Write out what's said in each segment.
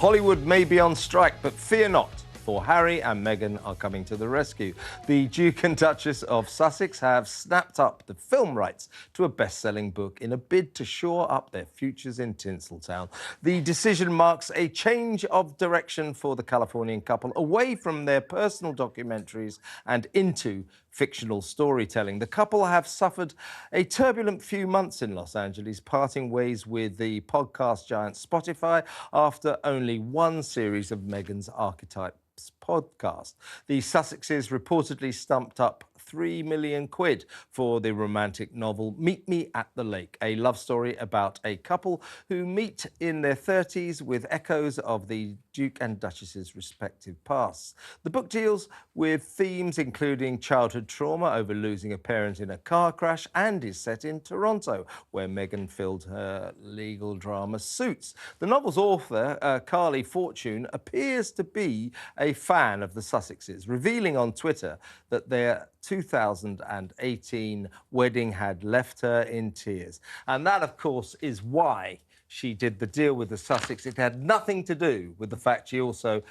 Hollywood may be on strike, but fear not, for Harry and Meghan are coming to the rescue. The Duke and Duchess of Sussex have snapped up the film rights to a best-selling book in a bid to shore up their futures in Tinseltown. The decision marks a change of direction for the Californian couple, away from their personal documentaries and into fictional storytelling. The couple have suffered a turbulent few months in Los Angeles, parting ways with the podcast giant Spotify after only one series of Meghan's Archetypes podcast. The Sussexes reportedly stumped up £3 million for the romantic novel Meet Me at the Lake, a love story about a couple who meet in their 30s with echoes of the Duke and Duchess's respective pasts. The book deals with themes including childhood trauma over losing a parent in a car crash and is set in Toronto, where Meghan filled her legal drama suits. The novel's author, Carly Fortune, appears to be a fan of the Sussexes, revealing on Twitter that their 2018 wedding had left her in tears. And that, of course, is why she did the deal with the Sussex. It had nothing to do with the fact she also,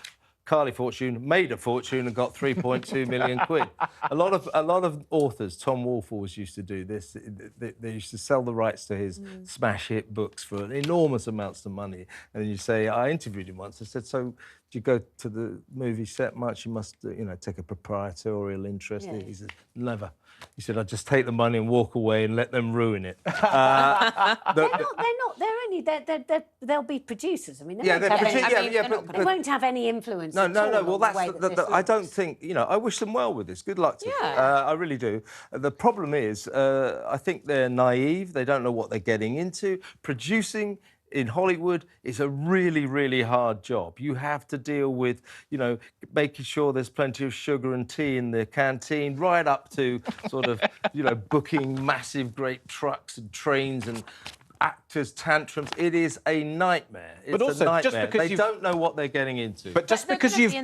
Carly Fortune, made a fortune and got 3.2 million quid. A lot of authors, Tom Wolfe always used to do this. They used to sell the rights to his smash hit books for enormous amounts of money. And then you say, I interviewed him once. I said, so do you go to the movie set much? You must, take a proprietorial interest. Yeah. He said, never. He said, I'd just take the money and walk away and let them ruin it. They'll be producers. I mean, they won't have any influence. No. Well, I don't looks. think, I wish them well with this. Good luck to them. I really do. The problem is, I think they're naive. They don't know what they're getting into. Producing in Hollywood is a really, really hard job. You have to deal with, making sure there's plenty of sugar and tea in the canteen, right up to sort of, booking massive, great trucks and trains and actors' tantrums. It is a nightmare. It's a nightmare. Just because they don't know what they're getting into. But just because you've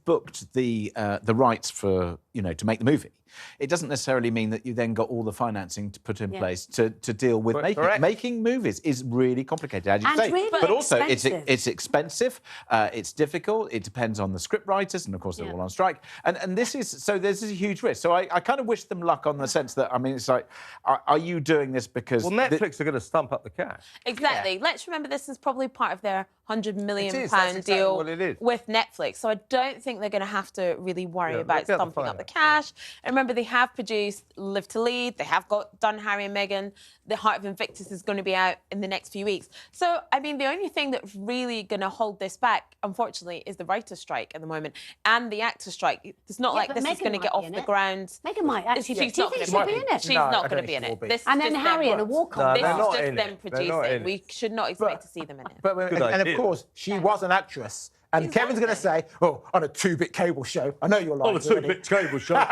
booked the rights for to make the movie, it doesn't necessarily mean that you then got all the financing to put in place to deal with making movies is really complicated, as you say. Really but also expensive. it's expensive, it's difficult, it depends on the script writers, and of course they're all on strike. And this is there's a huge risk. So I kind of wish them luck on the sense that it's like, are you doing this because Netflix are going to stump up the cash? Exactly. Yeah. Let's remember this is probably part of their £100 million deal with Netflix. So I don't think they're going to have to really worry about stumping up the cash. And remember, they have produced Live to Lead. They have done Harry and Meghan. The Heart of Invictus is going to be out in the next few weeks. So, the only thing that's really going to hold this back, unfortunately, is the writer's strike at the moment and the actor's strike. It's not like this is going to get off the ground. Meghan might actually be. Do you think she'll be in it? She's not going to be in it. And then Harry and a walk-on. This is just them producing. We should not expect to see them in it. And of course, she was an actress. And Kevin's going to say, on a 2-bit cable show. I know you're lying. On a 2-bit cable show.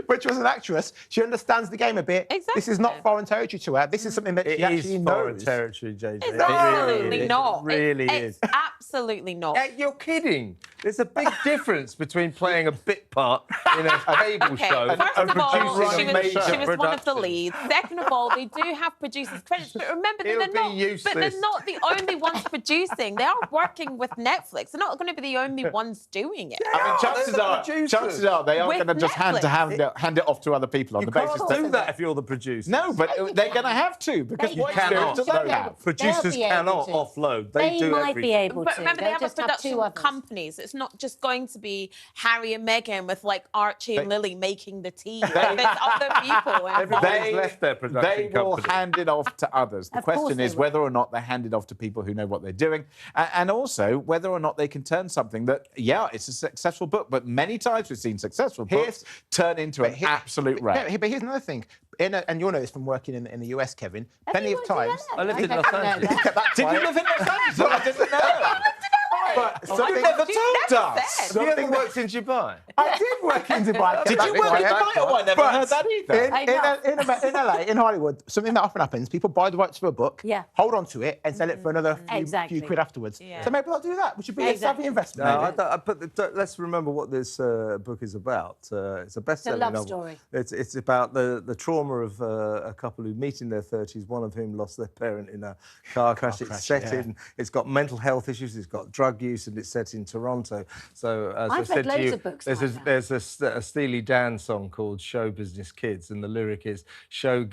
But she was an actress. She understands the game a bit. Exactly. This is not foreign territory to her. This is something that she actually knows. Foreign territory, JJ. It's absolutely not. It really is. Absolutely not. You're kidding. There's a big difference between playing a bit part in a cable show and producing a major she was production. one of the leads. Second of all, they do have producers' credits, but remember that they're not the only ones producing. They are working with Netflix. They're not going to be the only ones doing it. chances are they are going to just hand it off to other people on the basis You can't do that if you're the producer. No, but they're going to have to, because you cannot. Producers cannot offload. They do might be able to. But remember, they have a production companies. It's not just going to be Harry and Meghan with Archie and Lily making the tea. There's other people. Everybody's left their production company. They will hand it off to others. The question is whether or not they hand it off to people who know what they're doing, and also whether or not they can turn something that, it's a successful book, but many times we've seen successful books turn into an absolute wreck. But here's another thing. And you'll know this from working in the US, Kevin. Plenty of times. I lived in Los Angeles. Did you live in Los Angeles? I didn't know. You never told us. You worked in Dubai. I did work in Dubai. Did you work in Dubai? Oh, I never heard that either. In LA, in Hollywood, something that often happens, people buy the rights for a book, hold on to it, and sell it for another few quid afterwards. Yeah. So maybe I'll do that, which would be a savvy investment. But let's remember what this book is about. It's a best-selling novel. It's a love story. It's about the trauma of a couple who meet in their 30s, one of whom lost their parent in a car crash. It's got mental health issues, it's got drug use, and it's set in Toronto. So, as I said to you, there's a Steely Dan song called Show Business Kids, and the lyric is, show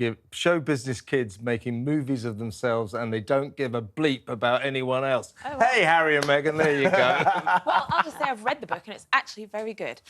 business kids making movies of themselves and they don't give a bleep about anyone else. Oh, wow. Hey, Harry and Meghan, there you go. Well, I'll just say I've read the book and it's actually very good.